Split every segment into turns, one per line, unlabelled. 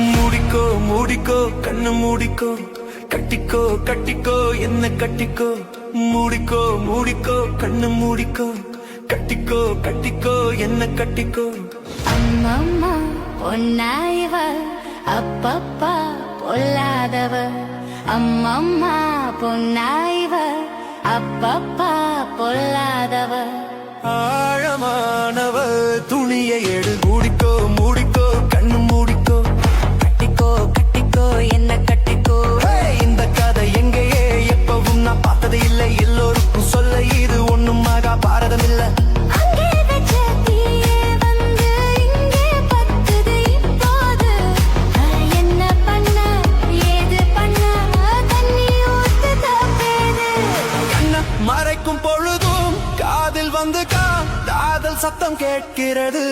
மூடிக்கோ மூடிக்கோ கண்ணு மூடிக்கோ கட்டிக்கோ கட்டிக்கோ என்ன கட்டிக்கோ மூடிக்கோ மூடிக்கோ கண்ணு மூடிக்கோ கட்டிக்கோ கட்டிக்கோ என்ன கட்டிக்கோ
அம்மம்மா பொன்னாயவ அப்பப்பா பொல்லாதவ அம்மம்மா பொன்னாயவ அப்பப்பா பொல்லாதவ
ஆழமானவ துணியை எடு மூடிக்கோ மூடிக்கோ கண்ணு மூடிக்கோ கட்டிக்கோ கட்டிக்கோ என்ன கட்டிக்கோ இந்த கதை எங்கேயே எப்பவும் நான் பார்த்தது இல்லை எல்லோருக்கும் சொல்ல இது ஒண்ணும் மகா பாரதம் இல்ல மறைக்கும் பொழுதும் காதில் வந்து காதல் சத்தம் கேட்கிறது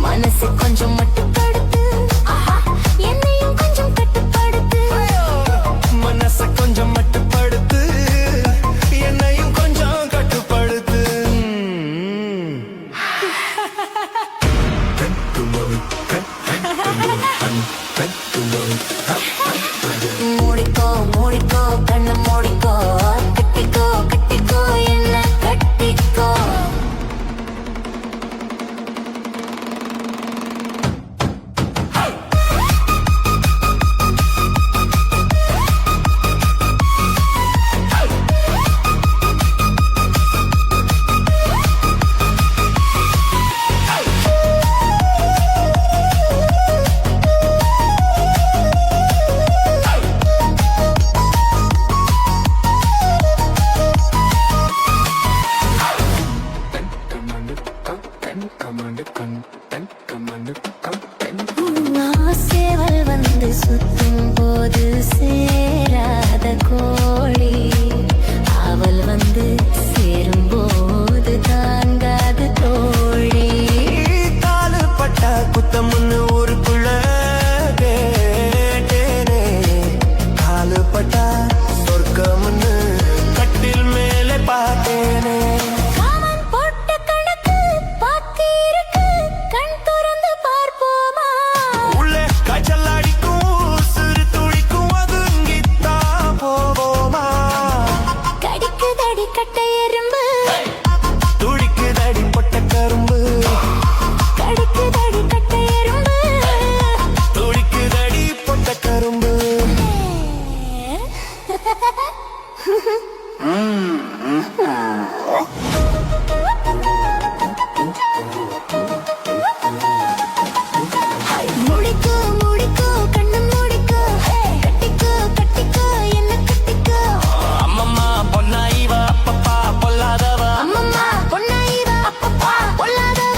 மனசு கொஞ்சம் மட்டுப்படுத்து என்னையும் கொஞ்சம் கட்டுப்படுத்து
மனச கொஞ்சம் மட்டுப்படுத்து என்னையும் கொஞ்சம் கட்டுப்படுத்து
மூடிக்கோ மூடிக்கோ கண்ணு மூடிக்கோ கட்டிக்கோ கட்டிக்கோ என்ன கட்டிக்கோ சேவல் வந்து சுத்தும் போது சேராத கோழி அவள் வந்து சேரும் போது தாங்காது தோழி
காலு பட்டா குத்தம்னு ஊருக்குள்ள கேட்டேனே காலு பட்டா சொர்க்கம்னு கட்டில் மேலே பார்த்தேனே
மூடிக்கோ மூடிக்கோ கண்ணு மூடிக்கோ கட்டிக்கோ கட்டிக்கோ என்ன கட்டிக்கோ
அம்மம்மா பொன்னாயிவ அப்பப்பா பொல்லாதவ
அம்மம்மா பொன்னாயிவ அப்பப்பா பொல்லாதவ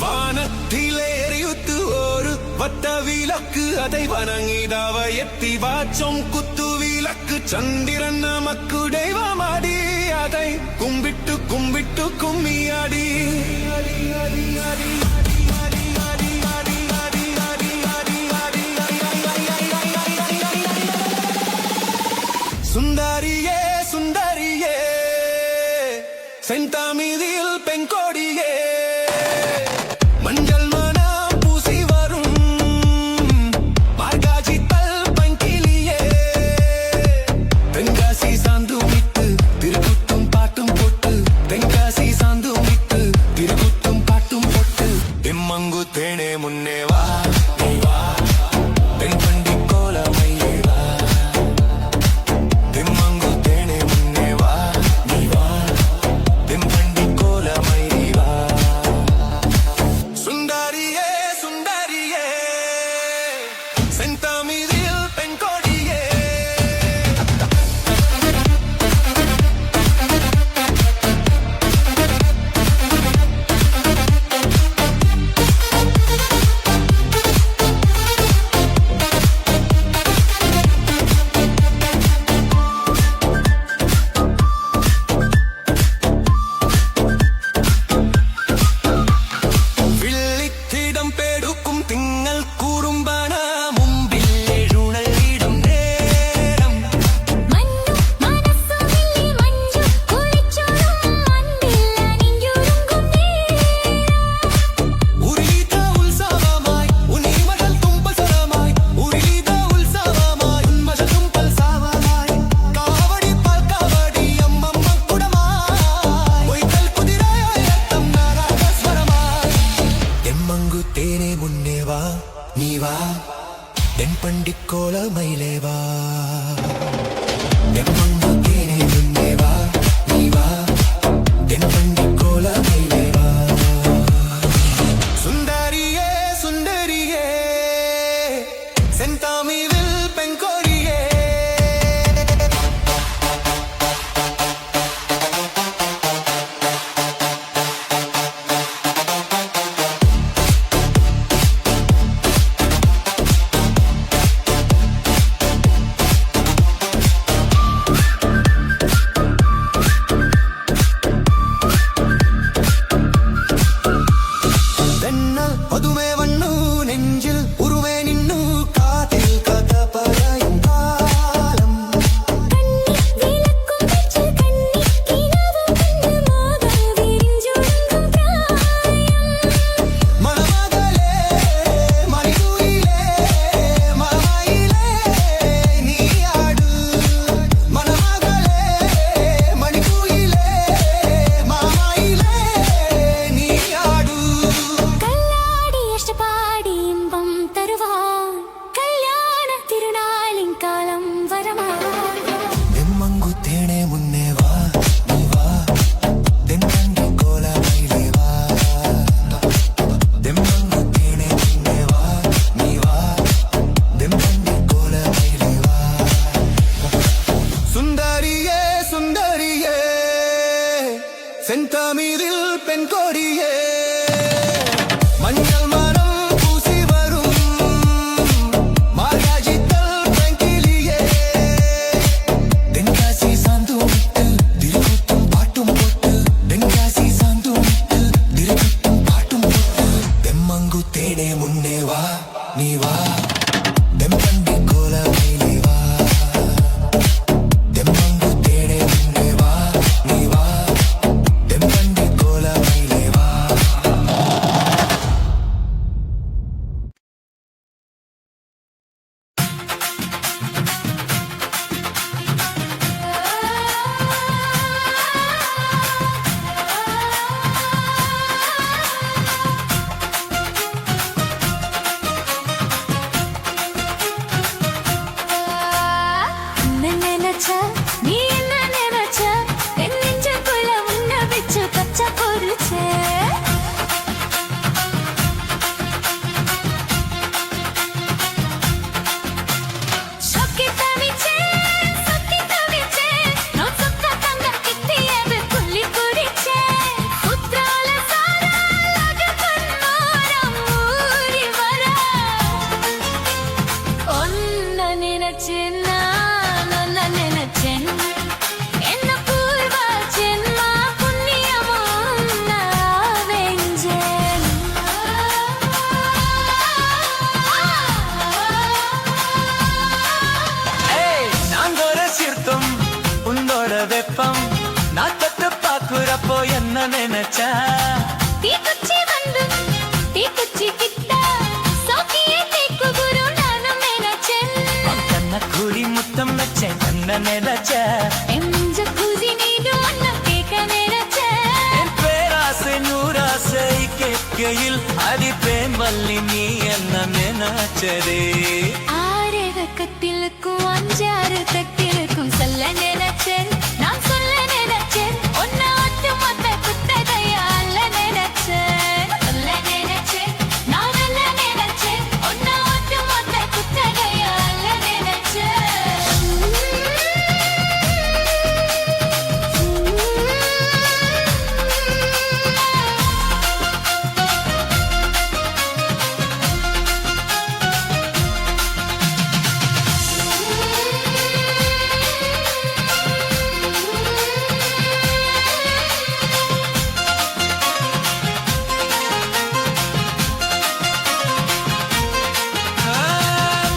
வானத்திலே எரியுத்து ஒரு வட்ட விளக்கு அதை வணங்கிடாவ எத்தி வாச்சம் குத்து விளக்கு சந்திரன் நமக்கு தெய்வமாடி அதை கும்பிட்டு கும்பிட்டு கும்மியாடி சுந்தரியே சுந்தரியே செந்தாமிதில் பெண்கோடி தேனே முன்னே வா நீ வா தென்பண்டி கோலமையே வா தெம்மங்கு தேனே முன்னே வா நீ வா தென்பண்டி கோலமையே வா சுந்தரியே சுந்தரியே செந்தமிழில் பெண் கொடியே விழித்திடம் பெடுக்கும் திங்கள் கூறும்பன மும்பில் எழுநலிடும் நேரம்
மண்ணு மனசுமில்லி மஞ்சு குளிச்சோடும் அன்பில் அணிஞ்சுருங்கும்
உரித உற்சவமாய் உன்னிமகள் தும்பசரமாய் உரித உற்சவமாய் உன்மகள் தும்பல் சாவமாய் காவடி பால் காவடி அம்மம்மா குடமாய் பொய்கள் குதிரையாய் ரத்தம் நாராகஸ்வரமாய் தெம்மங்கு தேனே முன்னே வா நீ வா தென்பண்டி கோலமயிலே வா தெம்மங்கு தேனே முன்னே வா நீ வா தென்பண்டி கோலமயிலே வா சுந்தரியே சுந்தரியே செந்தமிழில் பெண் கொடியே தென்னல் பதுமே வண்ணு நெஞ்சில் உருவே நின்னு காதில் கத பறையும் காலம்
விளக்கும் வெச்சு கண்ணி கிணவும் கண்டு மோதல் விரிஞ்சுருங்கும் பிராயம்
மணமகளே மணிக்குயிலே மணமயிலே நீ ஆடு மணமகளே மணிக்குயிலே மணமயிலே நீ ஆடு
கல்லாடி அஷ்டபாடி இன்பம் தருவான் கல்யாண திருநாளின் காலம் வரமா
தெம்மங்கு தேனே முன்னே வா நீ வா தென்பண்டி கோலமயிலே வா தெம்மங்கு தேனே முன்னே வா நீ வா தென்பண்டி கோலமயிலே வா சுந்தரியே சுந்தரியே செந்தமிழில் பெண் கொடியே மஞ்சள் மரம் பூசி வரும் மார்காஜித்தல் பெண்கிளியே தென்காசி சாந்தும் விட்டு திருக்குத்தும் பாட்டும் போட்டு தென்காசி சாந்தும் விட்டு திருக்குத்தும் பாட்டும் போட்டு தெம்மங்கு தேனே முன்னே வா நீ வா தென்பண்டி கோலமயிலே வா தெம்மங்கு தேனே முன்னே வா நீ வா தென்பண்டி கோலமயிலே வா
என்ன நினைச்ச நீ என்ன நினைச்ச என் நெஞ்சுக்குள்ள உன்னை வச்சு பச்சை பொரிச்ச சொக்கி தவிச்சேன் நான் சொக்க தங்க கிட்டியது புள்ளி குடிச்சேன் குற்றால சாராலாக கண்ணோரம் ஊறி வர ஒன்ன நினைச்சேன் நான் ஒன்ன நினைச்சேன் என்ன பூர்வ ஜென்மா புண்ணியமும் நான் வெஞ்சேன்
நாங்க ஒரு சிறுத்தம் உன்னோட வெப்பம் நான் தொட்டு பாக்குறப்போ என்ன நினைச்சா
தீக்குச்சி வந்து தீக்குச்சி கிட்ட சோக்கிய தேக்கு குரு நானும் நினைச்சேன்
கண்ண கூடி முத்தம் வச்சேன் கண்ண நினைச்ச
எஞ்ச குதி நீடு ஒன்ன கேட்க நினைச்சேன்
என் பேராசை நூறாசை கேட்க பார்க்கையில் அடி பிரேமல்லி நீ என்ன நினைச்சதே
ஆறு கத்திலுக்கும் அஞ்சாறு தட்டிலுக்கும் சொல்ல நினைச்சேன் நான் சொல்ல நினைச்சேன் ஒன்ன ஒட்டு மொத்த குத்தகையா அல்ல நினைச்சேன் சொல்ல நினைச்சேன் நான் அல்ல நினைச்சேன் ஒன்ன ஒட்டு மொத்த குத்தகையா அல்ல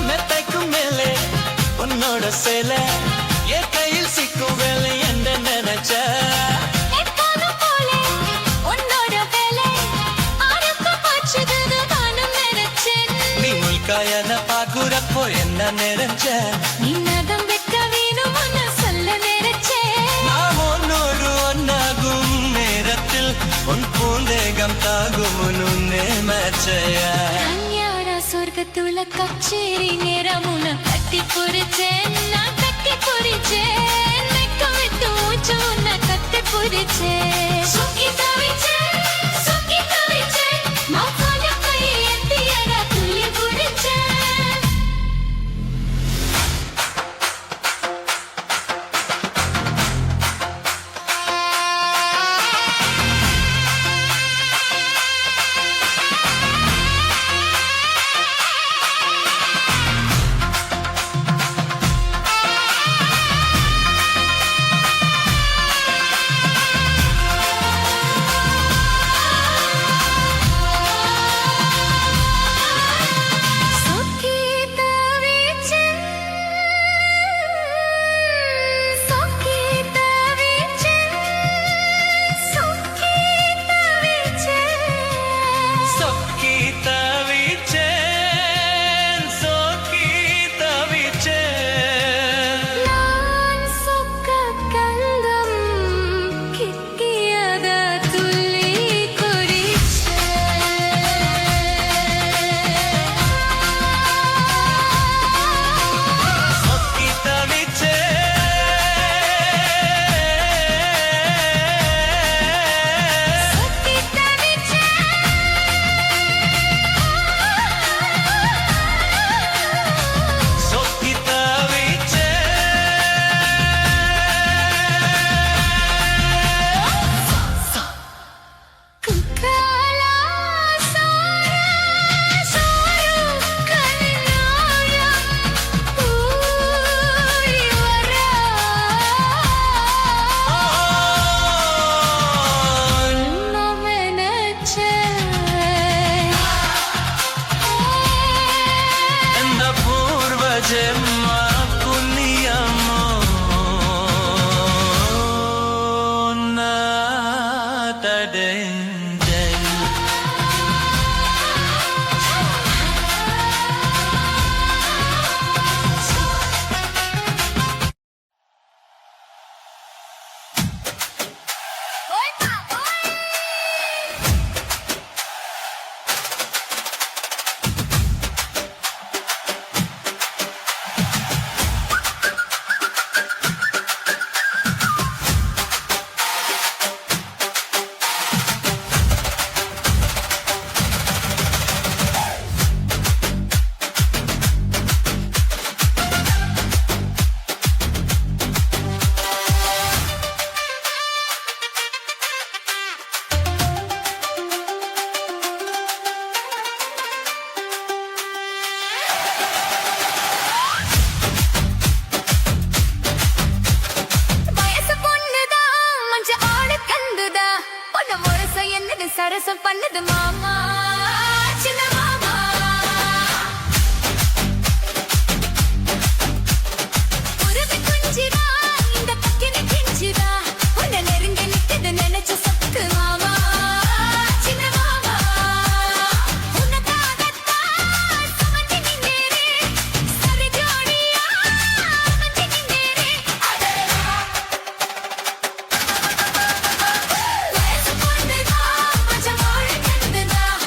மெத்தைக்கும் மேலே உன்னோட சேலை என் கையில் சிக்கும் வேலை என்ன நினைச்ச
எப்போதும் போல உன்னோட வேலை ஆரம்ப போச்சுதுன்னு நானும் நினைச்சேன்
நீ முல்காயன பாக்குறப்போ என்ன நினைச்ச
நின்னதம் வெட்ட வேணும்னு சொல்ல நினைச்சேன்
நாம் ஒன்னோடு ஒன்னாகும் நேரத்தில் உன் பூந்தேகம் தாகும் நினைச்சையா
கல்யாண சொர்க்கத்துள்ள கச்சேரி நேரமுன கட்டி புரிச்சேன் நான் கட்டி புரிச்சேன் வெக்க விட்டு மூச்சு உன்னை கட்டி புரிச்சேன் சுக்கி தவிச்சேன் மாப்பான கையை எத்தியடா துள்ளி புரிச்சேன் சுக்கி தவிச்சேன் சுக்கி தவிச்சேன் சுக்கி தவிச்சேன்
சொக்கி தவிச்சேன் சொக்கி தவிச்சேன்
நான் சொக்க கல்லம் கிட்டியத துள்ளி குறிச்சேன்
சொக்கி தவிச்சேன்
சுக்கி தவிச்சேன்
சொக்கி தவிச்சேன்
குக்காலா சார கண்ணாயா ஊரி வரா நான் நினைச்சேன்
இந்த பூர்வ ஜென்ம புண்ணியமோ தடஞ்சல்
வயசு பொண்ணுதான் மஞ்ச ஆடு கந்துதான் பொண்ணு முரச என்னது சரசம் பண்ணுது மாமா சின்ன மாமா உருவி குஞ்சிரா இந்த பக்கின கிஞ்சிரா உன்னை நெருங்கி நிக்குது நினைச்ச சத்து மாமா சின்ன மாமா உனக்காகத்தான் சுமந்து நின்னேரே சரி ஜோடியா சுமந்து நின்னேரே வயசு பொண்ணுதான் மஞ்ச ஆடு கந்துதான்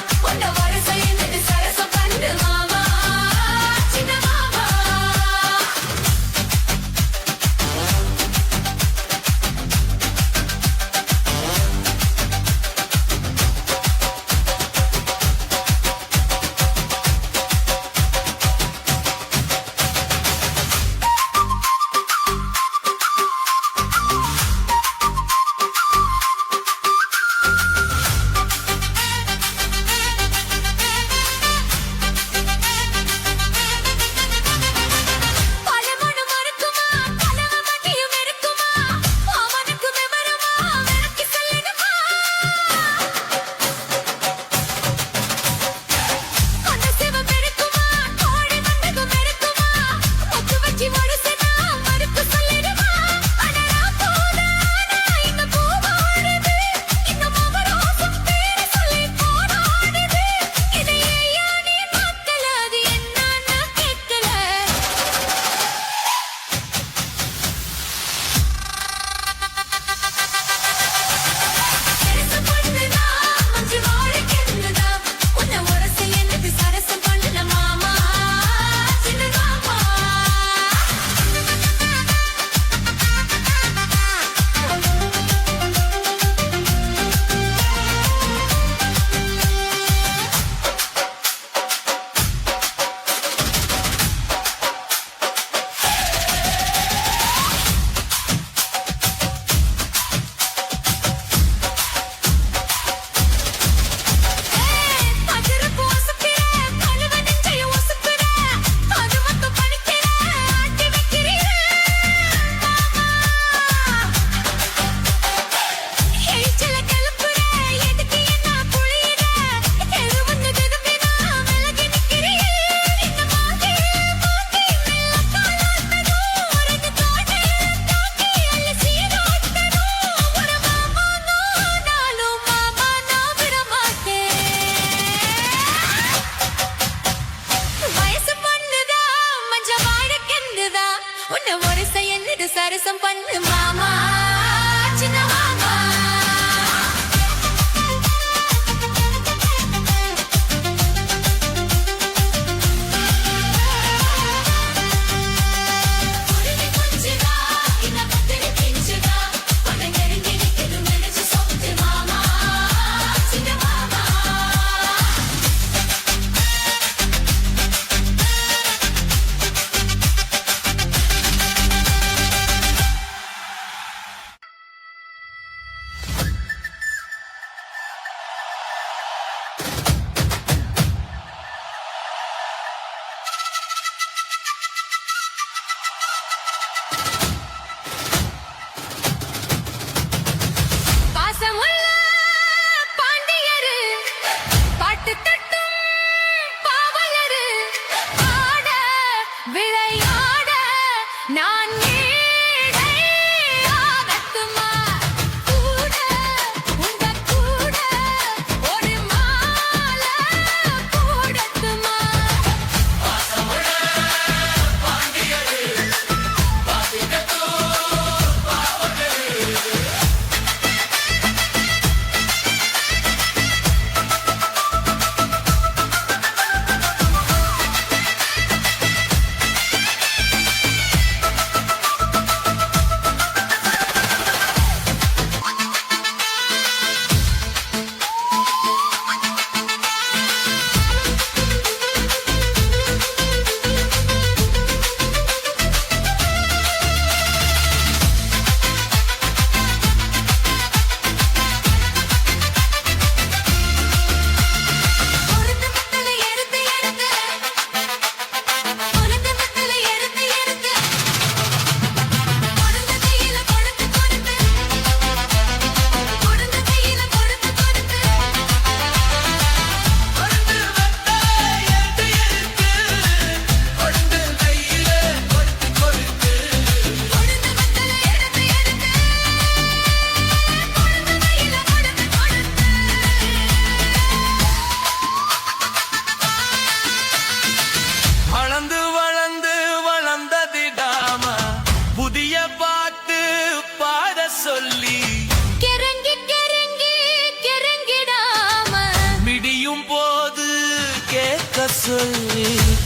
சொல்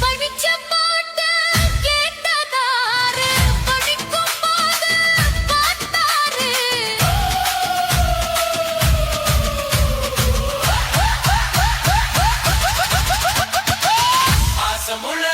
படிச்ச பாட்ட கேட்டதாரு படிக்கும் போது பார்த்தாரு
பாசமுள்ள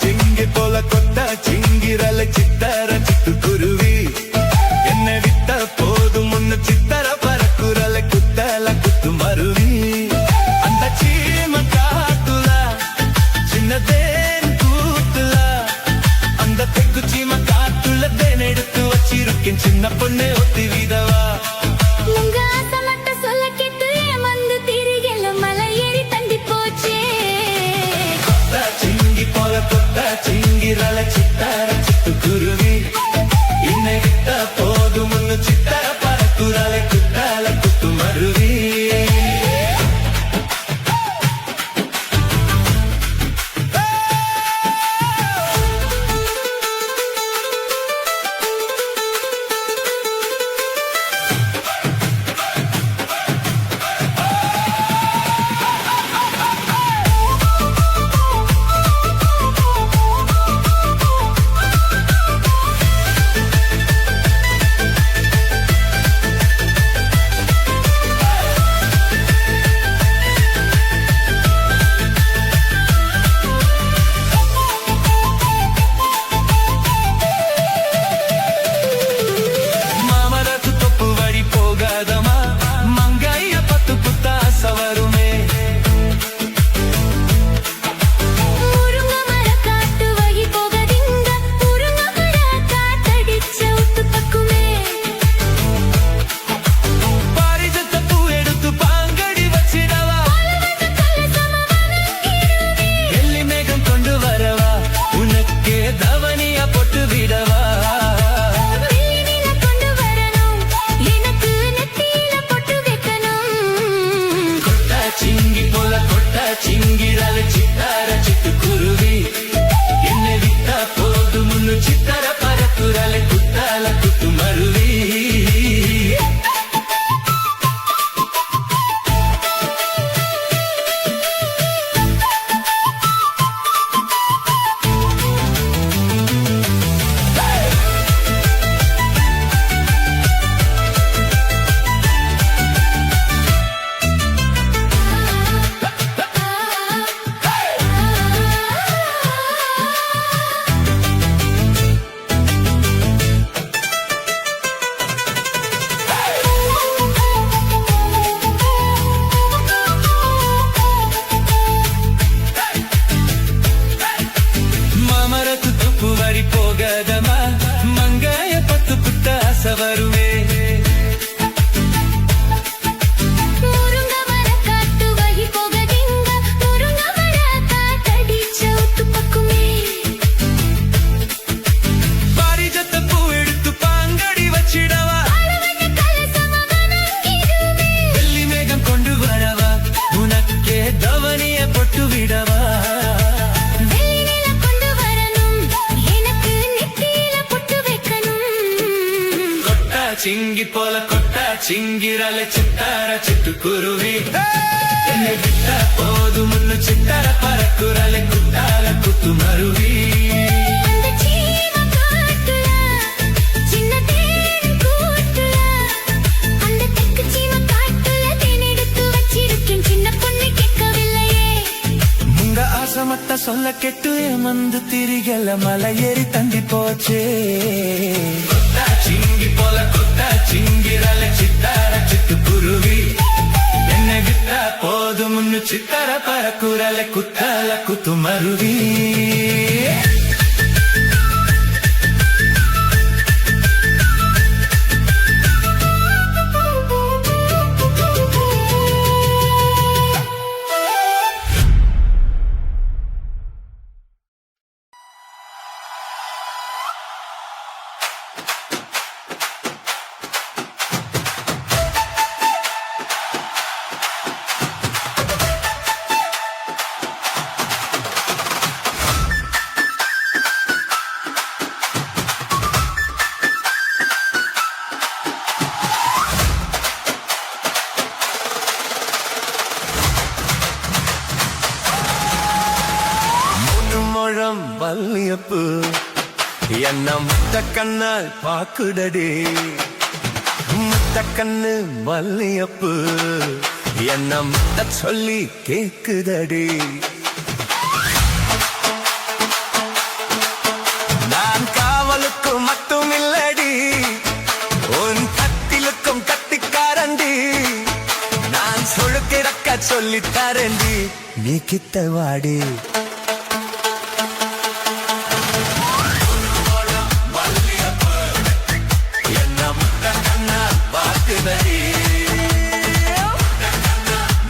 சிங்கி போல கொத்த சிங்கிரல சித்தர சிட்டுக்குருவி என்னை விட்ட போதும் முன்னு சித்தர பறக்குறல குத்தல குத்து மருவி அந்த சீம காட்டுல சின்னதேன் கூத்துல அந்த தெக்கு சீம காட்டுல தேன் எடுத்து வச்சிருக்கேன் சின்ன பொண்ணு ஒத்தி விதவா
உங்க ஆசை மட்டும் சொல்ல கேட்டு வந்து திரிகல மலை ஏறி தண்டி போச்சே
சிங்கி போல கொத்த சிங்கிரல சித்தர சிட்டுக்குருவி என்னை விட்ட போதும் முன்னு சித்தர பறக்குறல குத்தல குத்து மருவி சிங்கிரல சித்தார சிட்டுக்குருவி என்னை விட்ட போதும் முன்னு சித்தர பறக்குறல குத்தால குத்து மருவி போல கொட்டா சிங்கிரலை சித்தார சிட்டுக்குருவி என்னை விட்ட போதும் சித்தார பறக்குறலை குத்தால குத்து மருவி ஆசமத்த சொல்ல கெட்டு ஏமந்து திரிகல மலை ஏறி தந்தி போச்சே சிங்கி போல கொத்தா சிங்கிரல சித்தார சிட்டுக்குருவி என்னை விட்ட போதும் சித்தார பறக்குறல குத்தால குத்து மருவி வல்லியப்பு என்ன முத்த கண்ணால் பாக்குடடி முத்த கண்ணு வல்லியப்பு என்ன முத்த சொல்லி கேக்குதடி நான் காவலுக்கு மட்டும் இல்லடி உன் கத்திலுக்கும் கத்திக்காரண்டி நான் சொழுக்கிறக்க சொல்லி தரண்டி நீ கிட்ட வாடி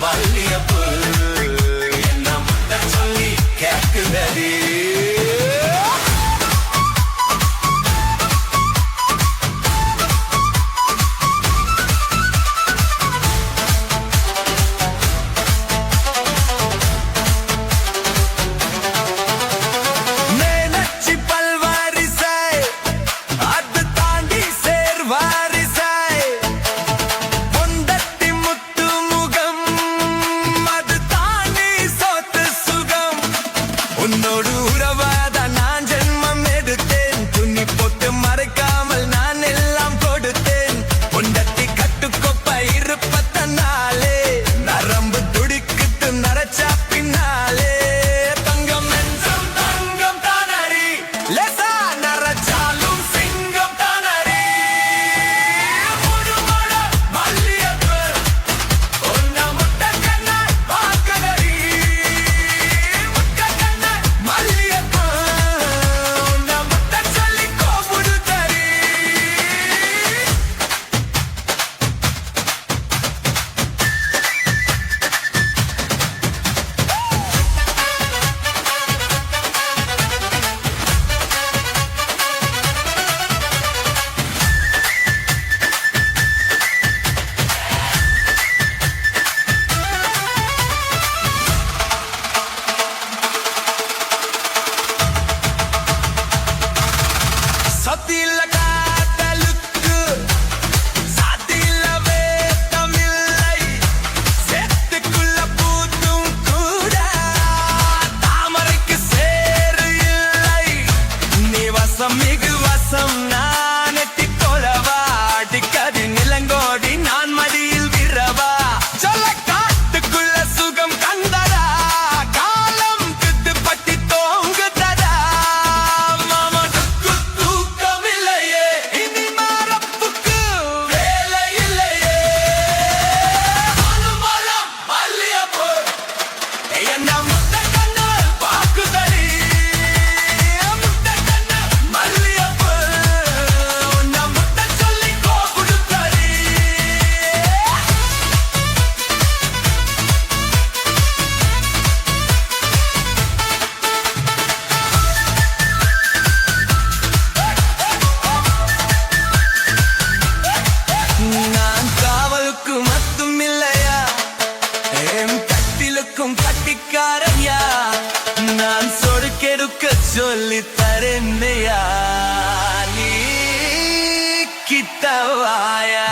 வல்லியப்பு என்ன முத்த சொல்லி கேக்குதடி உன்னோடு உறவாத நான் ஜென்மம் எடுத்தேன் துணி போட்டு மறைக்காமல் நான் எல்லாம் கொடுத்தேன் பொண்டத்தி கட்டுக்கொப்ப இருப்பத்தனாலே நரம்பு துடிக்கிட்டு நரச்சா பின்னாலே தங்கம் நெஞ்சம் தங்கம் தானடி லேசா நரச்சாலும் சிங்கம் தானடி முழுமட மல்லியப்பு உன்ன முட்ட கண்ணால் பார்க்கதடி மல்லியப்பா உன்ன முத்த சொல்லி கோபுடுதடி சத்தியில்ல காதலுக்கு சாத்தியில்லவே தமிழை சேத்துக்குள்ள பூத்தும் கூட தாமரைக்கு சேரு இல்லை நீ வசம் மிகு வசம் நான் எட்டி கொலவா அடிக்கடி நிலங்கோடி நான் மடியில் விரவா சொல்ல காட்டுக்குள்ள சுகம் கண்டடா காலம் கிட்டு பட்டி தோங்குதடா மாமனுக்கு தூக்கமில்லையே இனி மரப்புக்கு வேலை இல்லையே மனுமரம் மல்லியப்பு என்ன முத்த கண்ணால் பாக்குதடி முத்த கண்ண மல்லியப்பு உன்ன முத்த சொல்லி கோபுடுதடி நான் காவலுக்கு மட்டும் இல்லையா என் கட்டிலுக்கும் கட்டிக்காரையா நான் சொடுக்கெடுக்க சொல்லி தரேன்னையா நீ கிட்ட வாயா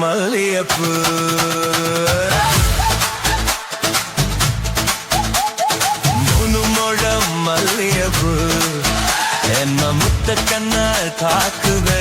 மல்லியப்பூ மூணு முழம் மல்லியப்பூ என்ன முத்த கண்ணால் தாக்குவே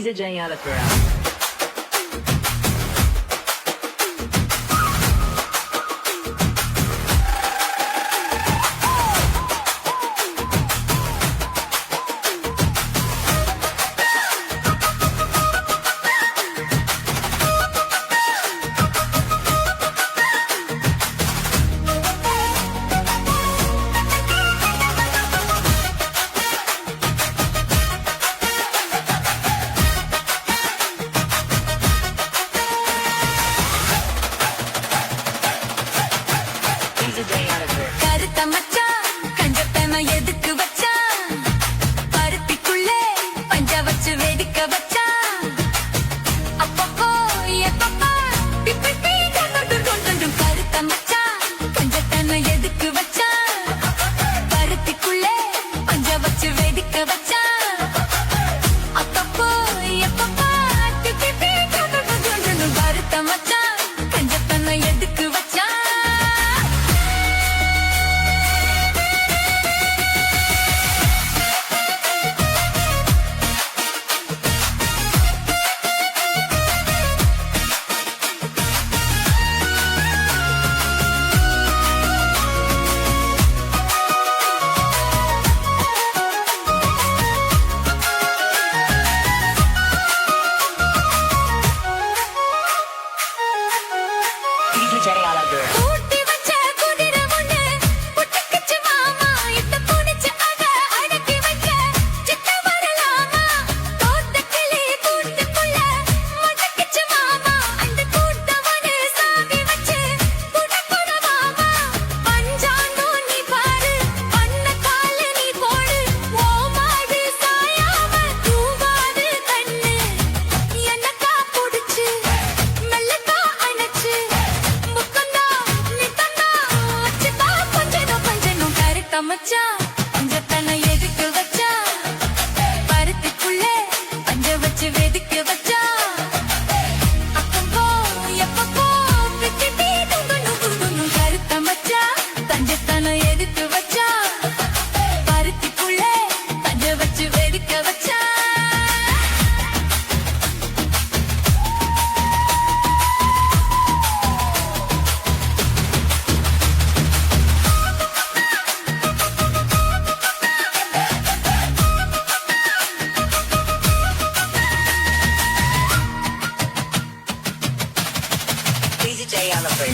DJ Alapura.
கருத்த மச்சான் கஞ்சப்பேம எதுக்கு வச்சான் பருத்திக்குள்ளே பஞ்ச வச்சு வேடிக்க வச்சான் அப்பப்போ எப்பப்பா பிப்பி கொஞ்சம் கருத்த மச்சான் கஞ்சப்பேம எதுக்கு வச்சான் பருத்திக்குள்ளே பஞ்ச வச்சு வேடிக்க வச்சான் அப்பப்போ எப்பப்பா பிப்பி கொஞ்சம் கருத்த மச்சான் கஞ்சப்பேம எதுக்கு வச்சான் கூட்டி வச்ச குதிரை ஒண்ணு புட்டுக்குச்சு மாமா இட்ட புடிச்சு அத அடக்கி வைக்க சிட்ட வரலாமா தோட்ட கிளி கூட்டுக்குள்ள முடக்கிச்சு மாமா அந்த கூட்டவனு சாவி வச்சு புடப்புற மாமா பஞ்சாங்கோ நீ பாரு பண்ண கால நீ போடு ஓ மாடு சாயாம தூவாது கண்ணு என்னக்கா புடிச்சு மெல்லக்கா அணைச்சு முக்கந்தா நித்தந்தா வச்சுதா கொஞ்சம் கருத்த மச்சான் பஞ்சத்தனை எதுக்கு வச்சா பருத்திக்குள்ளே பஞ்ச வச்சு வெதுக்கு வச்சா அப்பப்போ எப்பப்போ பிப்பி கருத்த மச்சான் பஞ்சத்தனை எதுக்கு வச்சா பருத்திக்குள்ளே பஞ்ச வச்சு வெதுக்க வச்சா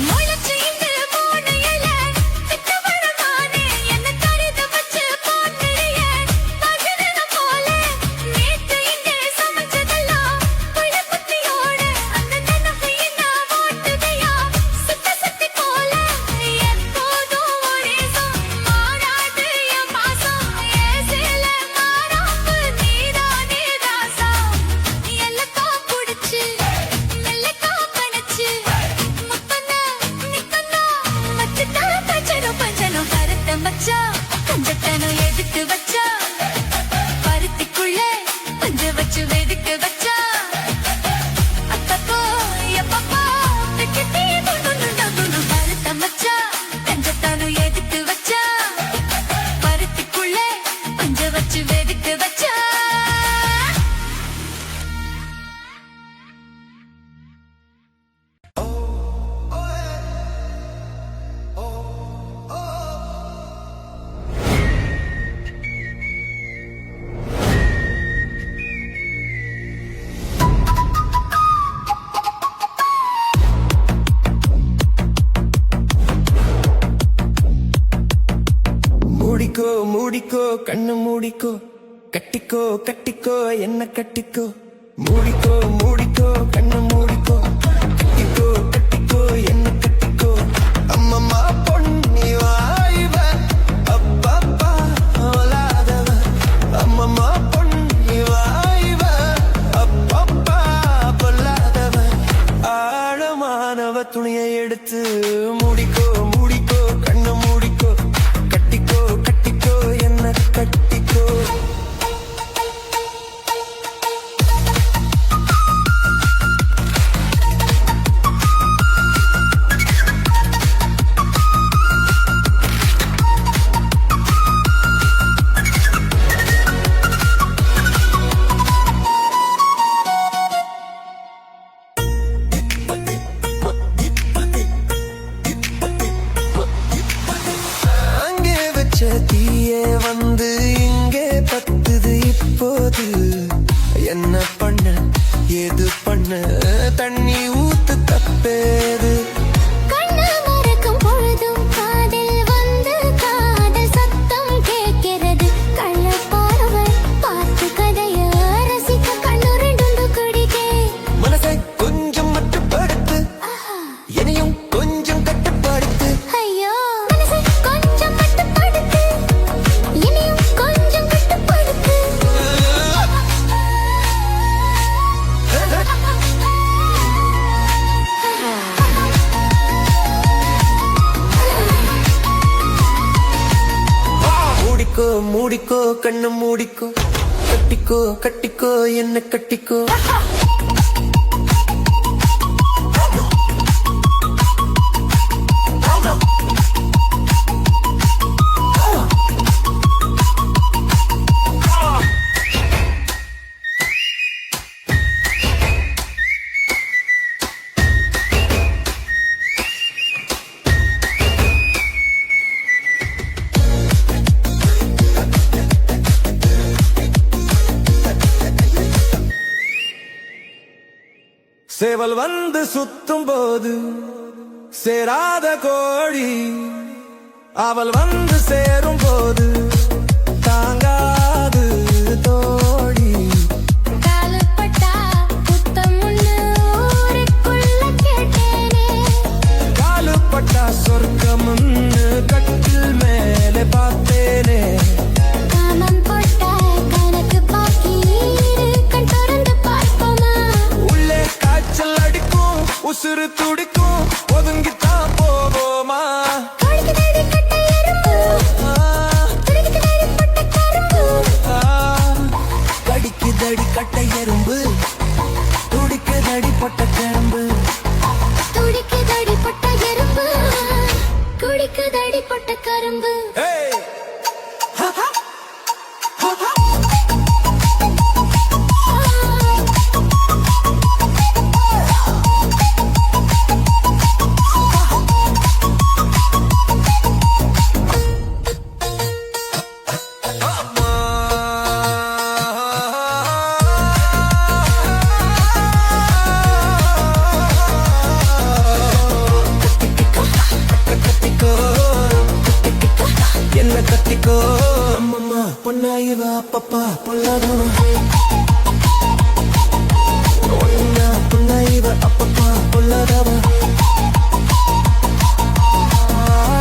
முளைச்சு இந்த மூணு இலை விட்டு வரமானே என்ன கருத வச்சு போட்டுறிய பகிரன போல நேத்து இங்கே சமைச்சதெல்லாம் புள்ள புத்தியோட அந்த நினைவு என்ன ஓட்டுதையா சுத்தி போல எப்போதும் ஒரே மாறாது என் பாசம் ஏசில மாறாப்பு நீதானே ராசா எல்லக்கா புடிச்சு மெல்லக்கா கணச்சு கருத்த மச்சா கஞ்சத்தனம் எடுத்து வச்சா பருத்திக்குள்ளே பஞ்ச வச்சு வெதுக்க வச்சா அப்பப்போ எப்பப்போ பிப்பி கருத்த மச்சா கஞ்சத்தனம் எடுத்து வச்சா பருத்திக்குள்ளே பஞ்ச வச்சு வெதுக்க வச்சா
மூடிக்கோ மூடிக்கோ கண்ணு மூடிக்கோ கட்டிக்கோ கட்டிக்கோ என்ன கட்டிக்கோ மூடிக்கோ மூடிக்கோ கண்ணு மூடிக்கோ கட்டிக்கோ கட்டிக்கோ என்ன கட்டிக்கோ அம்மம்மா பொன்னி வாய்வ அப்பப்பா அவளாதவ அம்மம்மா பொன்னி வாய்வ அப்பப்பா பொல்லாதவ ஆழமானவ துணியை எடுத்து மூடிக்கோ மூடிக்கோ கண்ணு மூடிக்கோ கட்டிக்கோ கட்டிக்கோ என்ன கட்டிக்கோ தீயே வந்து இங்கே பத்துது இப்போது என்ன பண்ண ஏது பண்ண தண்ணி ஊத்து தப்பேது
கண்ணு மறக்கும் பொழுதும் காதில் வந்து காதல் சத்தம் கேட்கிறது கள்ள பார்வை பார்த்து கதைய ரசிக்க கண்ணு ரெண்டு குடிக்கே
மனசை கொஞ்சம் மட்டுப்படுத்து என்னையும் கொஞ்சம் கட்டுப்படுத்து
ஐயோ
மூடிக்கோ கண்ணு மூடிக்கோ கட்டிக்கோ கட்டிக்கோ என்ன கட்டிக்கோ சேவல் வந்து சுத்தும் போது சேராத கோழி அவள் வந்து சேரும் போது தாங்காது தோழி
காலப்பட்டா புத்தம் ஊருக்குள்ள கேட்டேனே
காலுப்பட்டா சொர்க்கம்னு கட்டில் மேலே பார்த்தேனே
காமம் போட்டா கணக்கு பாக்கி கண் திறந்து பார்ப்போமா
உள்ளே காய்ச்சல் அடிக்கும் உசுறு துடிக்கும் ஒதுங்கித்தான் போவோமா
கடிக்குதடி கட்ட எறும்பு கடிக்குதடி பட்ட கரும்பு
கடிக்குதடி கட்டை எறும்பு துடிக்குதடி பட்ட கரும்பு
துடிக்குதடி பட்ட எறும்பு குடிக்குதடி பட்ட கரும்பு
Hey! Ha ha! Ha ha! என்ன கத்திக்கோ அம்மம்மா பொன்னாயிவா அப்பப்பா பொல்லாதவா ஒன்னா பொன்னாயிவ அப்பப்பா பொல்லாதவா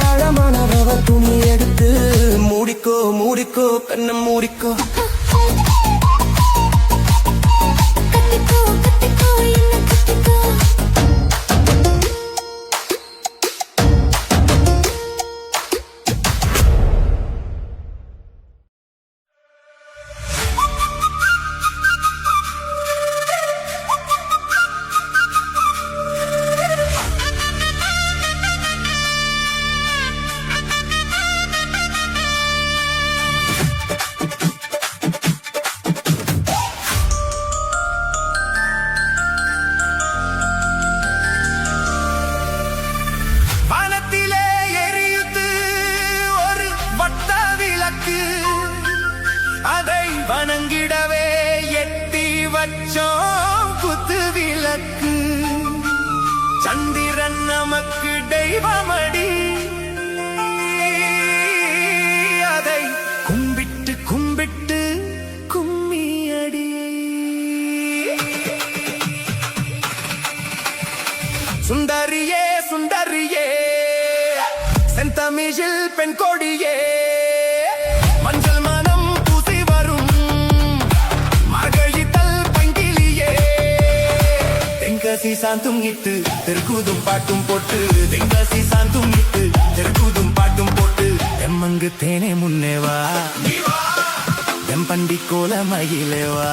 ஆழமானவ துணி எடுத்து மூடிக்கோ மூடிக்கோ கண்ணை மூடிக்கோ
கத்திக்கோ கத்திக்கோ என்ன கத்திக்கோ
வானத்திலே எரியுது ஒரு வட்ட விளக்கு அதை வணங்கிடவே எட்டி வச்சோம் குத்து விளக்கு சந்திரன் நமக்கு தெய்வமடி அதை கும்பிட்டு கும்பிட்டு கும்மியடி சுந்தரியே சுந்தரியே செந்தமிழில் பெண் கொடியே மஞ்சள் மனம் பூசி வரும் மார்கழித்தல் பங்கிலியே தென்காசி சாந்தும் இட்டு தெருக்கூதும் பாட்டும் போட்டு தென்காசி சாந்தும் இட்டு தெருக்கூதும் பாட்டும் போட்டு எம்மங்கு தேனே முன்னேவா எம்பண்டி கோல மயிலேவா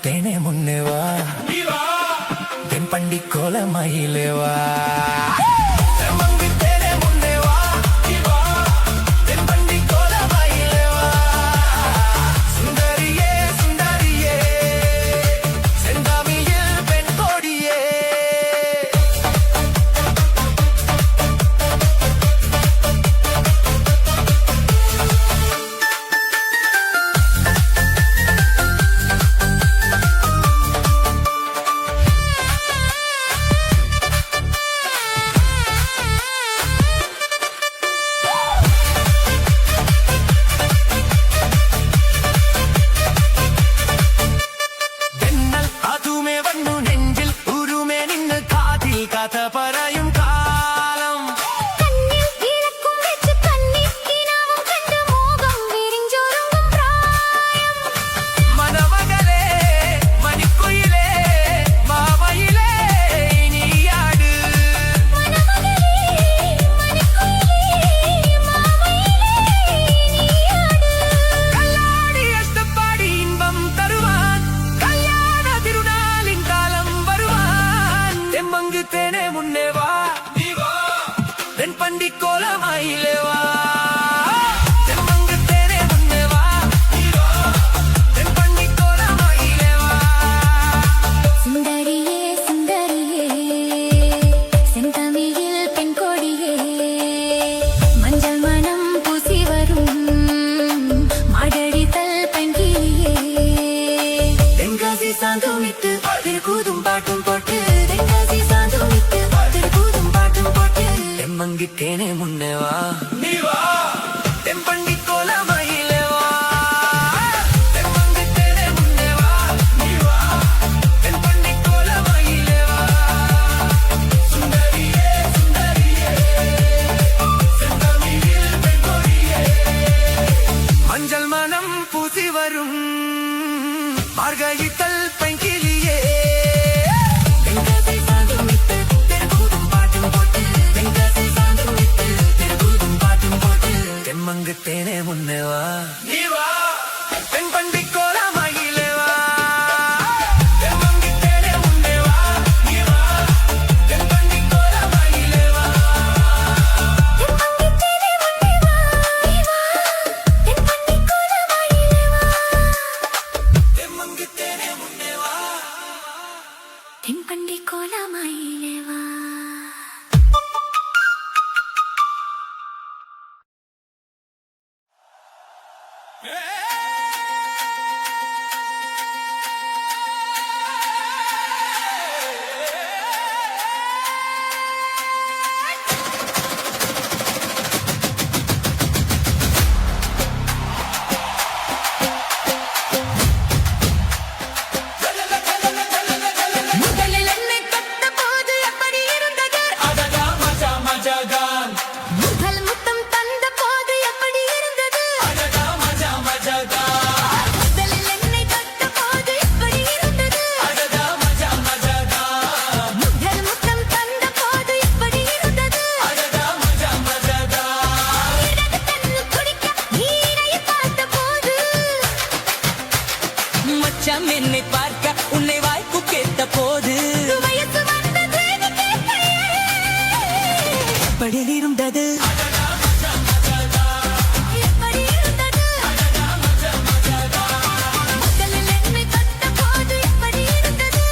தேனே முன்னேவா கோல மயிலேவா தெம்மங்கு தேனே முன்னே வா தென்பண்டி கோல மயிலேவா சுந்தரியே சுந்தரியே செந்தாமியில் பெண் கோடியே കഥ പറയും കാലം
കണ്ണിൽ ഇളക്കും വെച്ച് കണ്ണിൽ കിനാവും കണ്ട് മോഹം വിരിഞ്ചൊരുങ്ങും പ്രായം
മനമകളെ മണിക്കുയിലേ മാമയിലേ നീയാട്
മനമകളേ മണിക്കുയിലേ മാമയിലേ നീയാട്
കല്ലാടി അഷ്ടപ്പാടി ഇன்பം തരുവാൻ കല്യാണ തിരുനാളിൻ കാലം വരുവാൻ തെമ്മങ്ക് തേനെ മുന്നേ വാ തെൻപണ്ടി കോലമായിലേ വാ തെമ്മങ്ക് തേനെ മുന്നേ വാ തെൻപണ്ടി കോലമായിലേ വാ
സുന്ദരിയേ സുന്ദരിയേ செந்தமிழில் பெண் கொடியே மஞ்சள் மனம் பூசி வரும் மாடடித்தல் பெண்கிளியே
தென்காசி சாந்தம் விட்டு திருக்கூதும் பாட்டும் போட்டு தென்காசி சாந்தம் விட்டு திருக்கூதும் பாட்டும் போட்டு தெம்மங்கி தேனே முன்னே வா தெம்பண்டி கோலமயிலே வா தெம்மங்கி தேனே முன்னே வா தெம்பண்டி கோலமயிலே வா சுந்தரியே சுந்தரியே செந்தமிழில் பெண் கொடியே மஞ்சள் மனம் பூசி வரும் மார்கழித்தல் பைங்கிலியே தென்காசி சாந்தம் விட்டு திருக்கூதும் பாட்டும் போட்டு தென்காசி சாந்தம் விட்டு திருக்கூதும் பாட்டும் போட்டு தெம்மங்கு தேனே முன்னே வா தென்பண்டி கோலமயிலே வா தெம்மங்கு தேனே முன்னே வா தென்பண்டி கோலமயிலே வா தெம்மங்கு தேனே முன்னே வா
தென்பண்டி கோலமயிலே வா முதலில் என்னை தொட்ட போது எப்படி இருந்தது
அடடா மஜா மஜாகான்
முதல் முத்தம் தந்த போது எப்படி இருந்தது
அடடா மஜா மஜாகான்
முதலில் என்னை தொட்ட போது எப்படி இருந்தது
அடடா மஜா மஜாகான்
முதல் முத்தம் தந்த போது எப்படி இருந்தது
அடடா மஜா மஜாகான்
இடது கண்ணு துடிக்க நீரை பார்த்த போது
மச்சான் என்னை பார்க்க உன்னை வாய்ப்பு கேட்ட போது
வயசு வந்தது நீ கேட்கையே
எப்படி இருந்தது
எப்படி இருந்தது முதலில் என்னை தொட்ட போது எப்படி இருந்தது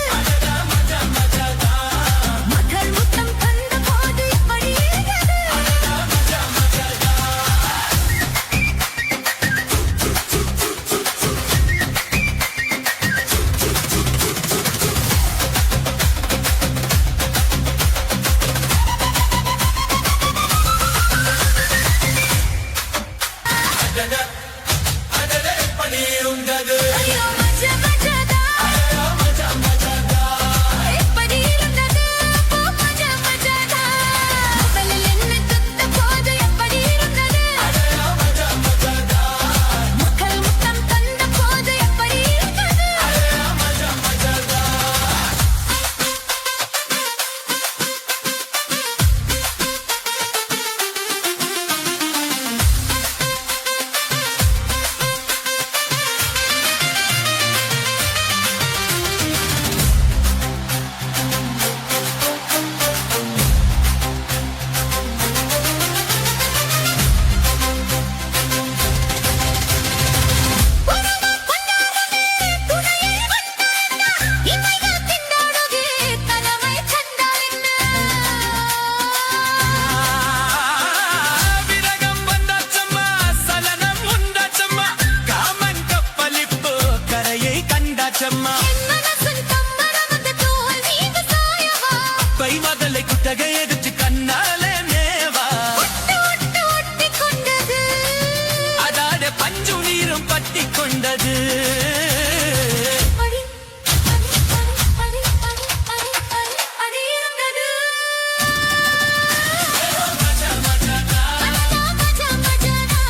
முதல் முத்தம் தந்த போது எப்படி இருந்தது
செம்மா
என் மனசின் கம்பரம் அந்த தூவல் நீங்க சாயவா
பை மகளை குத்தகை எடுத்து கண்ணாலே மேவா
ஒட்டு ஒட்டு ஒட்டி கொண்டது
அதாட பஞ்சு நீரும் பட்டி கொண்டது
அடி அடி அடி அடி அடி அடி அடி இருந்தது மஜா மஜானா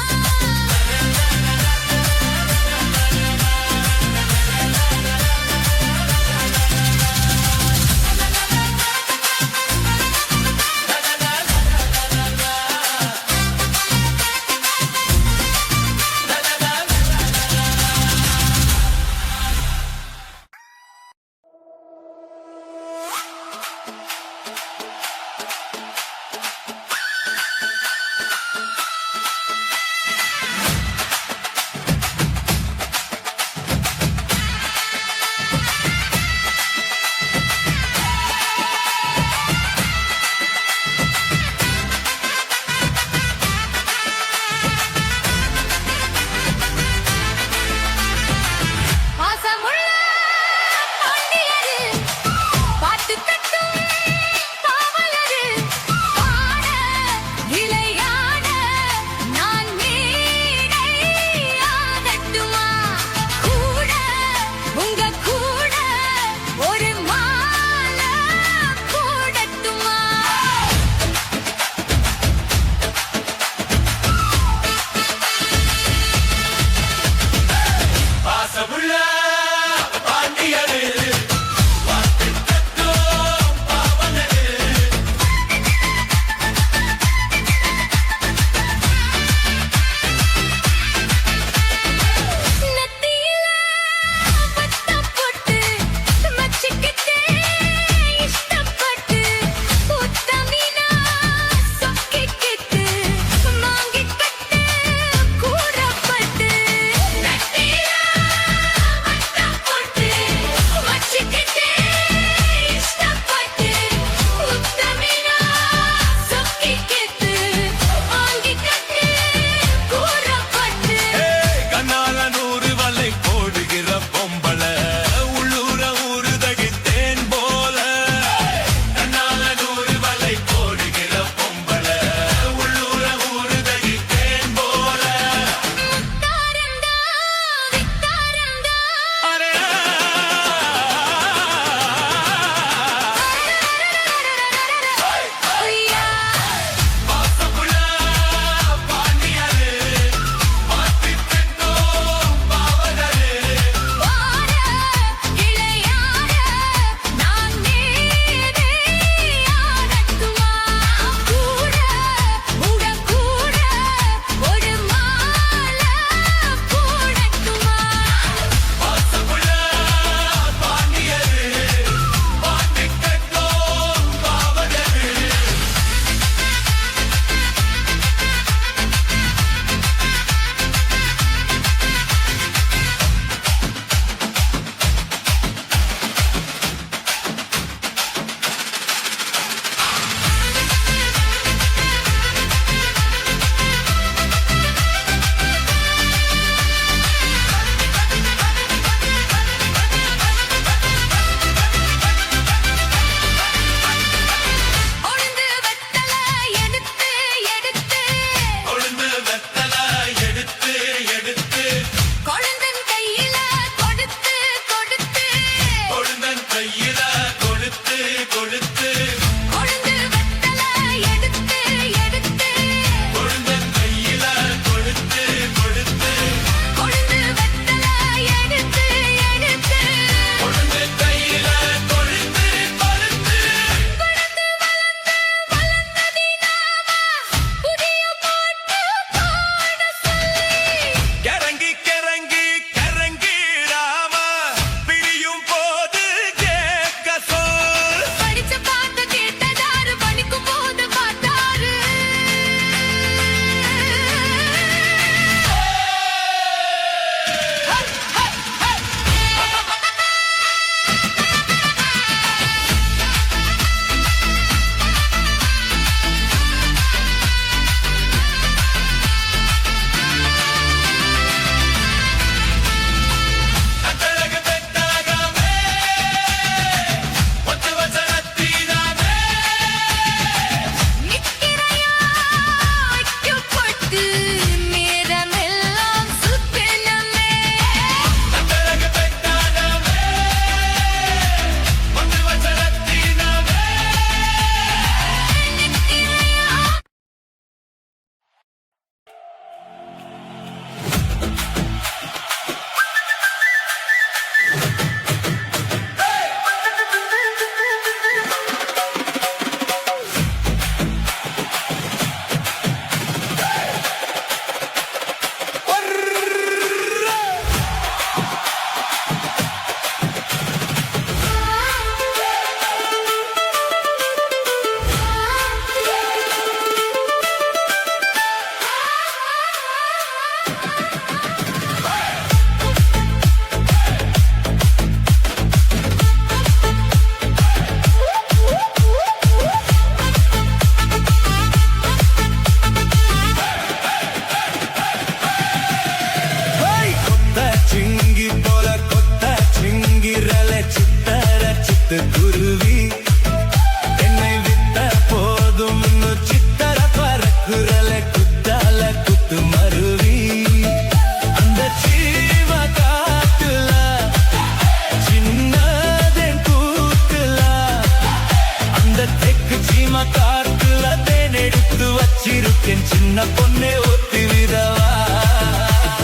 சின்ன பொண்ணே ஒத்தி விதவா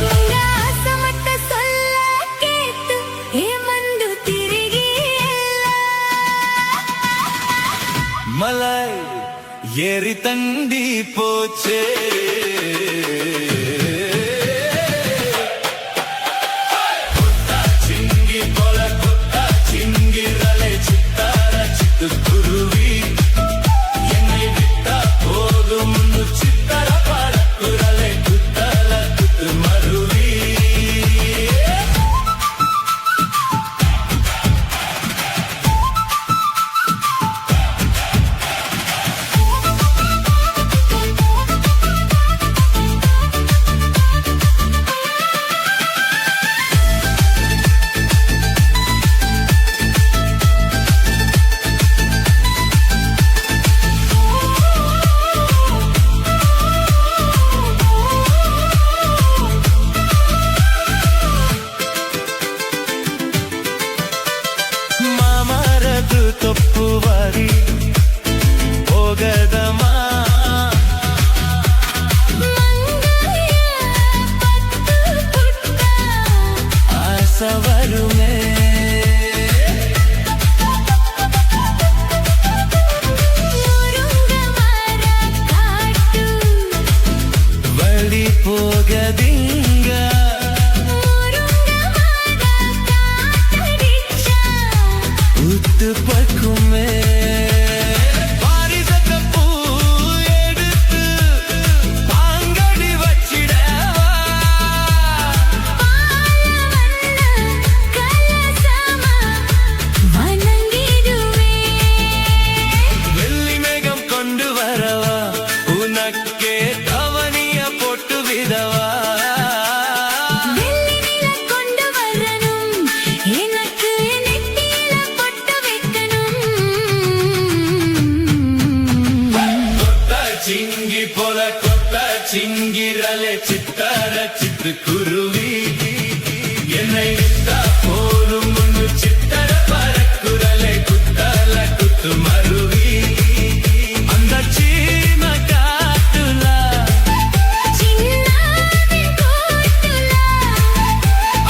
உங்க ஆசை மட்டும் சொல்ல கேட்டு ஏமந்து திரிகி
மலை ஏறி தண்டி போச்சே குருவி என்னை விட்டா போதும் சித்தர பறக்குறலை குத்தல குத்து மருவி ತಪ್ಪುವಾರಿ ಹೋಗದಮ್ಮ ಆಸವರುಮೇ ಬಳಿ ಹೋಗದಿಂಗ பக்குமே பாரிசத்த பூ எடுத்து பாங்கடி வச்சிடவா வெள்ளி மேகம் கொண்டு வரவா உனக்கே கவனிய போட்டு விதவா சிங்கி போல கொட்ட சிங்கிரலே சித்தர சித்து குருவி என்னை விட்டா போலும் முன்னு சித்தர பறக்குறலே குத்தல குத்து மருவி அந்த சீம காட்டுல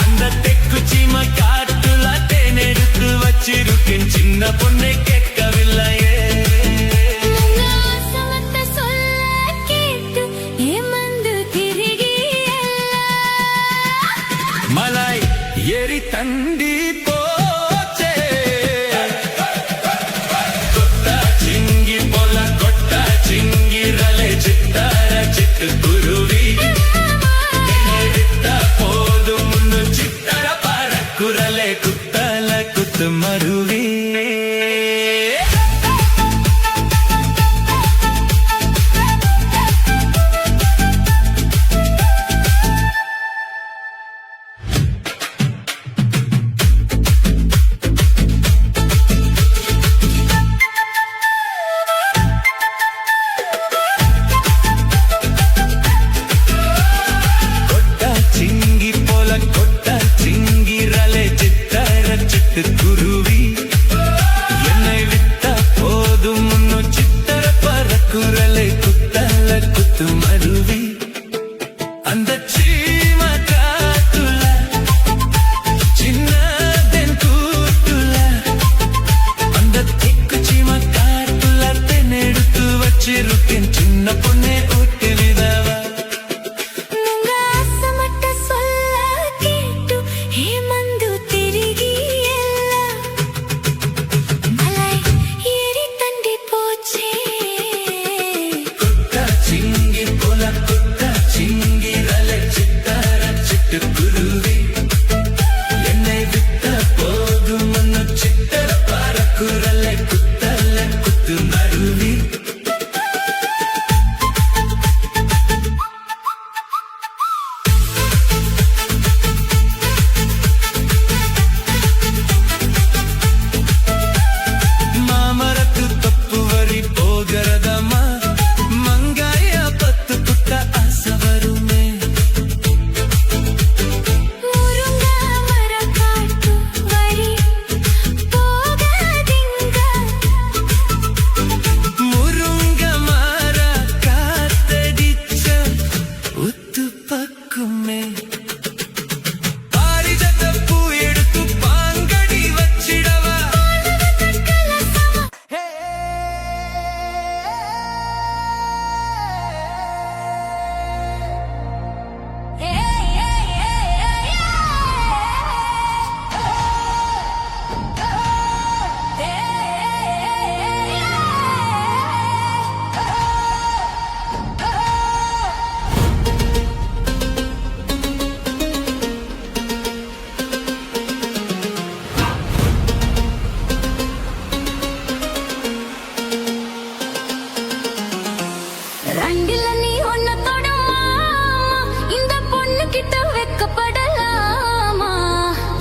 அந்த தெக்கு சீம காட்டுல தேனெடுத்து வச்சிருக்கேன் சின்ன பொண்ணை கேட்கவில்லையே மலை ஏறி தண்டி போச்சே கொட்ட சிங்கி போல கொட்ட சிங்கிரலே சித்தர சித்து குருவி விட்ட போதும் சித்தர பறக்குறலே குத்தல குத்து மருவி குருவி என்னை விட்டா போதும் சித்தர பறக்குறலை குத்தல குத்து மருவி அந்த சீம காட்டுல சின்னதென் கூட்டுல அந்த திக்கு சீம காட்டுல தென்னெடுத்து வச்சிருக்கேன் சின்ன பொண்ணே ஊட்டு விதவா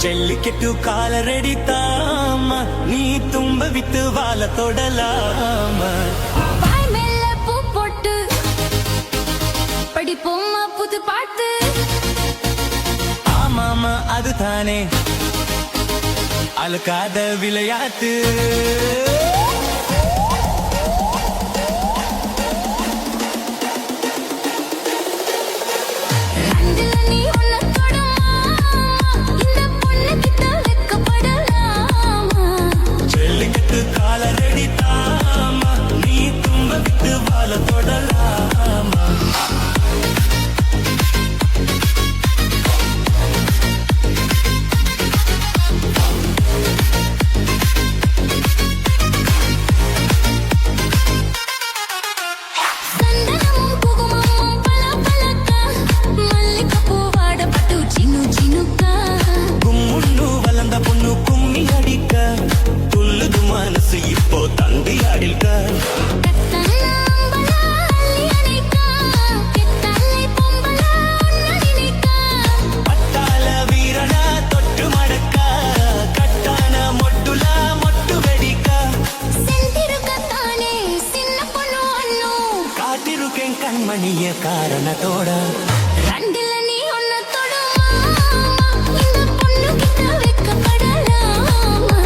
ஜல்லிக்கட்டு காலரடி தாமா நீ தும்ப விட்டு வாழ தொடலாமா
வாய் மேல பூ போட்டு படிப்போமா புது பாட்டு
ஆமாமா அதுதானே அழுக்காத விளையாட்டு
ரெண்டுல நீ ஒன்ன தொடமா இந்த பொண்ணு கிட்ட வெக்கப்படலாமா
ஜல்லிக்கட்டு காலரடி தாமா நீ தும்ப விட்டு வாழ தொடலாமா
சந்தனமும் குங்குமமும் பளபளக்க மல்லிகைப்பூ வாடப்பட்டு சினு சினுக்கா
கும்முன்னு வளர்ந்த பொண்ணு கும்மி அடிக்க துள்ளுது மனசு இப்போ தந்தி அடிக்க
கத்தனாம்பலா அள்ளி அணைக்கா கெத்தலை பொம்பலா ஒன்ன நினைக்கா
பட்டாள வீரனா தொட்டு மடக்க கட்டான மொட்டுல மொட்டு வெடிக்க
செந்திருக்கத்தானே சின்ன பொண்ணு ஒண்ணு
காத்திருக்கேன் கண்மணிய காரணத்தோட
ரெண்டுல நீ ஒன்ன தொடமா இந்த பொண்ணு கிட்ட வெக்கப்படலாமா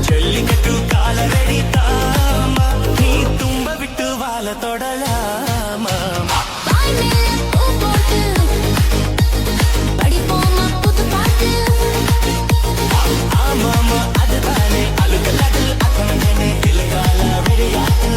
ஜல்லிக்கட்டு காலரடி தாமா நீ தும்ப விட்டு வாழ தொடலாமா
வாய் மேல பூ போட்டு படிப்போமா புது பாட்டு
ஆமாமா அதுதானே அழுகலடல் அக்கணனே இலகால விளையாட்டு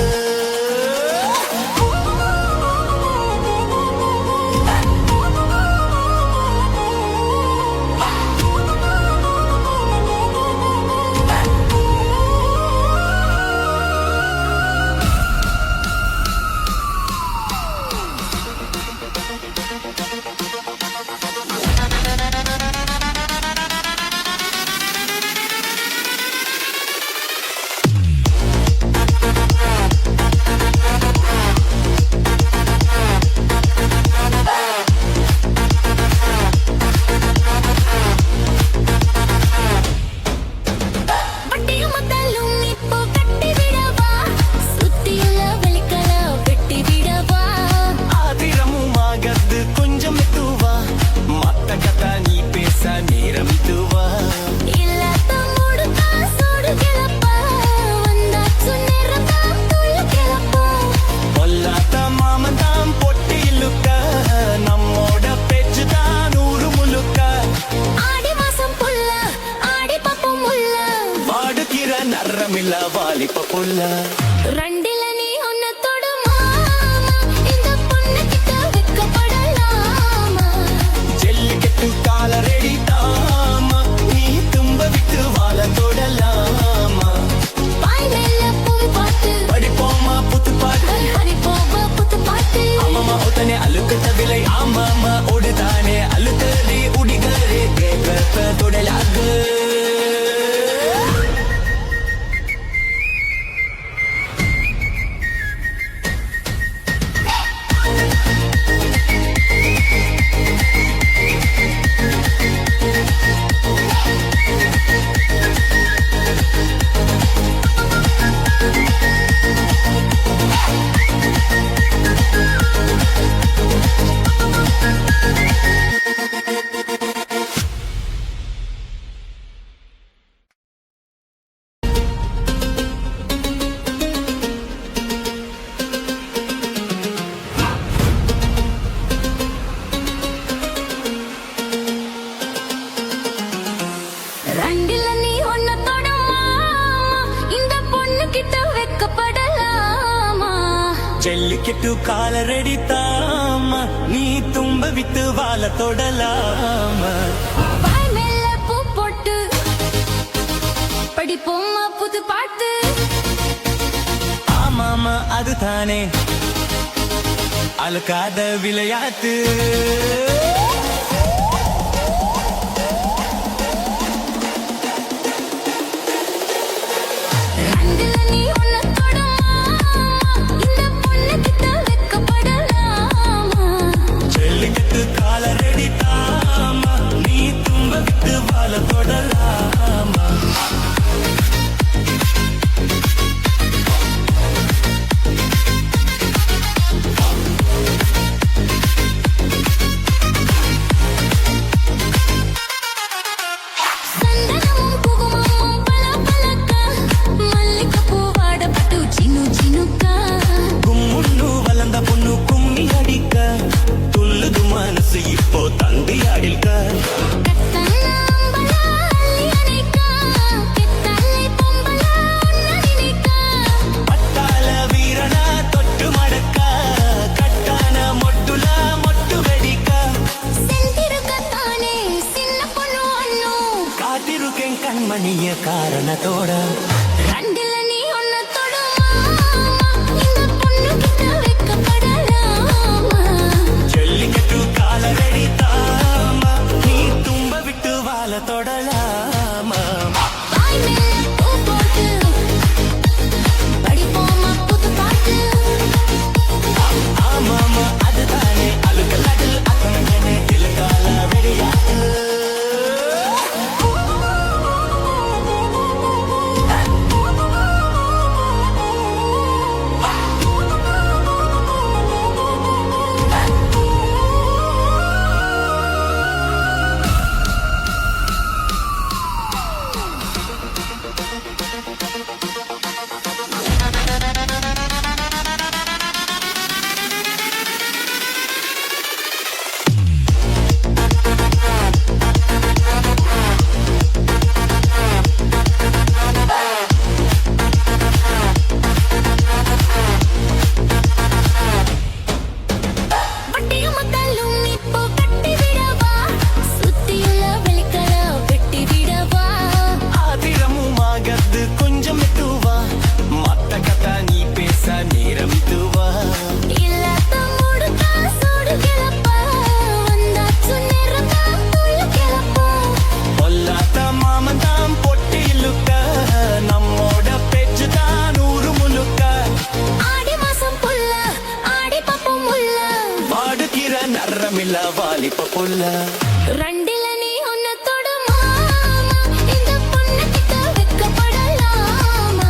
வட்டியும் மத்தாலும் இப்போ கட்டி விடவா சுத்தியுள்ள வெளிக்கல வெட்டி விடவா
ஆதிரமும் ஆகறது கொஞ்சம் மெதுவா மத்த கதா நீ பேச நேரம் இதுவா
இல்லாத மூடுதா சூடு கிளப்பா வந்தாச்சு நேரத்தா துள்ளு கிளப்பா
பொல்லாத மாமன்தான் பொட்டி இழுக்க நம்மோட பேச்சுதான் நூறு முழுக்க
ஆடி மாசம் புள்ள ஆடி பாப்போம் முள்ள
வாடுகிற நரமில்ல வாலிப்ப புள்ள
ரெண்டுல நீ ஒன்ன தொடமா இந்த பொண்ணு கிட்ட வெக்கப்படலாமா
ஜல்லிக்கட்டு காலரடி தாமா நீ தும்ப விட்டு வாழ தொடலாமா
வாய் மேல பூ பாட்டு
படிப்போமா புத்து பாட்டு
ஹரி போவா புது பாட்டு
ஆமாமா ஒத்தனை அழுக்கத்த விலை ஆமாமா ஓடுதானே அழுத்தடி உடிகரே கேட்க தொடலாக
ரெண்டுல நீ ஒன்ன தொடமா இந்த பொண்ணு கிட்ட வெக்கப்படலாமா
ஜல்லிக்கட்டு காலரடி தாமா நீ தும்ப விட்டு வாழ தொடலாமா
வாய் மேல பூ போட்டு படிப்போமா புது பாட்டு
ஆமாமா அதுதானே அழுக்காத விளையாட்டு
ரெண்டுல நீ ஒன்ன தொடமா இந்த பொண்ணு கிட்ட வெக்கப்படலாமா
ஜல்லிக்கட்டு காலரடி தாமா நீ தும்ப விட்டு வாழ தொட மனசு இப்போ தந்தியாடில்க பட்டாள வீரனா தொட்டு மடக்க கட்டான மொட்டுல மொட்டு வெடிக்க காத்திருக்கேன் கண்மணிய காரணத்தோட ஜல்லிக்கட்டு காலரடி தாமா நீ தும்ப விட்டு வாழ தொடலாமா ஆமாமா அதுதானே அழுக்கலடு அத்தனை இழுக்கால வெடியாது கொஞ்சம் விட்டுவா மத்த கதா நீ பேச நேரம் விட்டுவா பொல்லாத மாமன் தான் பொட்டி இழுக்க நம்மோட பேச்சு தான் ஊரு முழுக்க பாடுகிற நரமில்ல வாலிப்ப புள்ள
ரெண்டில நீ ஒன்ன தொடுமா இந்த பொண்ணு கிட்ட வெக்கப்படலாமா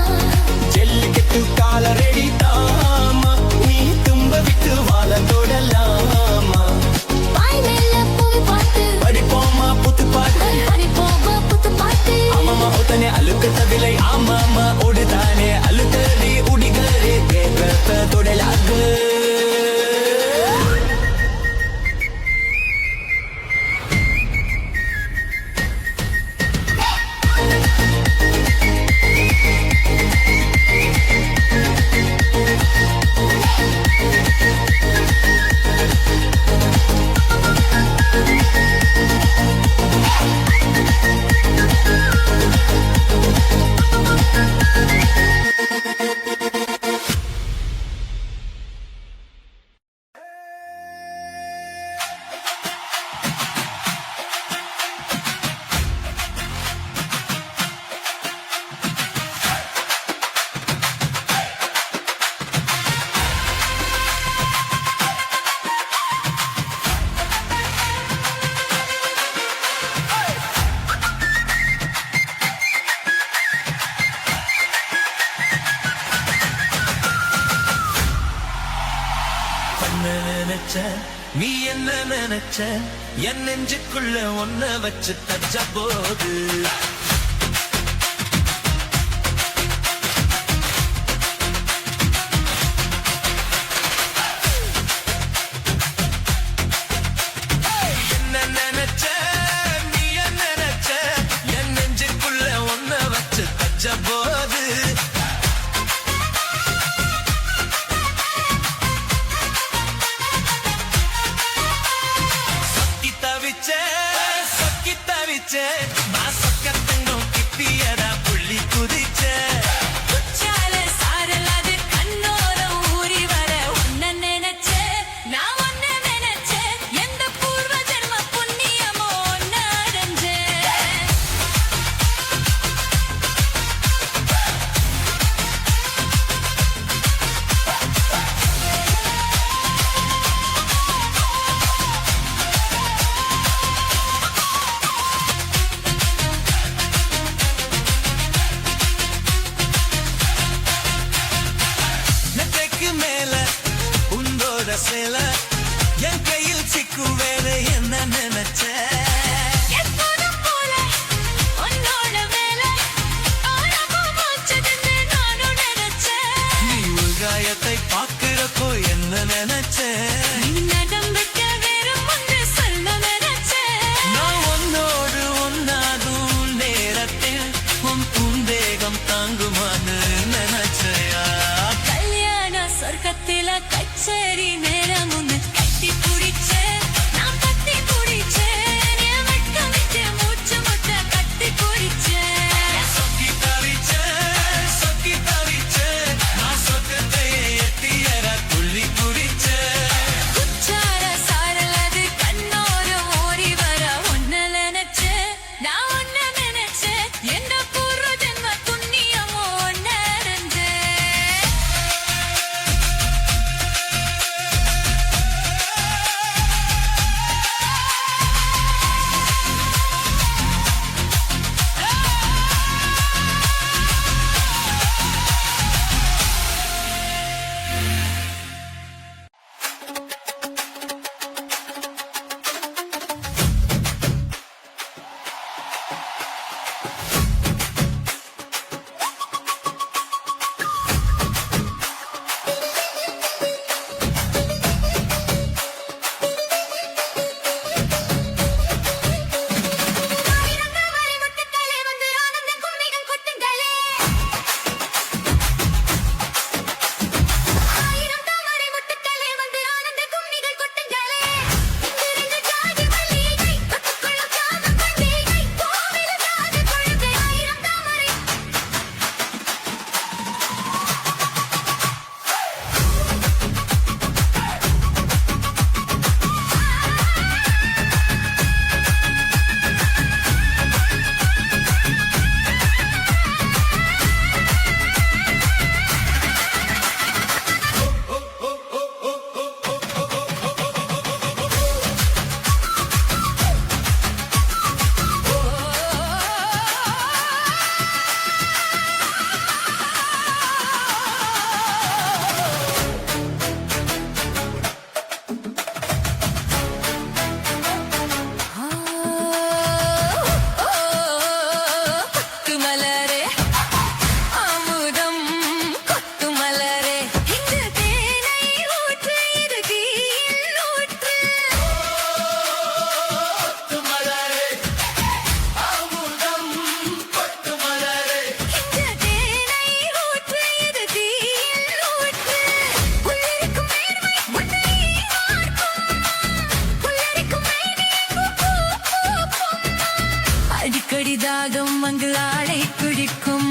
ஜல்லிக்கட்டு காலரடி தாமா நீ தும்ப விட்டு வாழ தொடலாமா
பாய் மேல பூவி பாட்டு
படிப்போமா புத்து பாட்டு
படிப்போமா புத்து பாட்டு
ஆமாமா ஒத்தனை அழுக்கத்த விலை ஆமாமா ஓடுதானே அழுக்கடி உடிகரே கேட்கத்த தொடலாக நினைச்ச நீ என்ன நினைச்ச என் நெஞ்சுக்குள்ள ஒன்ன வச்சு தச்ச போது என்ன நினைச்ச நீ என்ன நினைச்ச என் நெஞ்சுக்குள்ள ஒன்ன வச்சு தச்ச போது சொக்கி தவிச்சே நான் சொக்கத்தங்கம் கிட்டியடா புள்ளி குதிச்சே
குச்சால சாரலாது கண்ணோரம் ஊறி வர உன்ன நினைச்சே நான் உன்ன நினைச்சே எந்த பூர்வ ஜென்ம புண்ணியமோ ஒன்ன அடைஞ்சே
சேல என் கையில் சிக்கும் வேற என்ன நினைச்ச
எப்போதும் போல உன்னோட வேலை ஆரம்பம் வச்சதுன்னு நானும் நினைச்சேன்
நீ உள்காயத்தை பார்க்கிறப்போ என்ன நினைச்ச
நீ நடம் விட்ட வேற முன்னு தாகம் மங்களாடை குடிக்கும்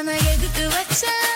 நான் எதுக்கு வச்சேன்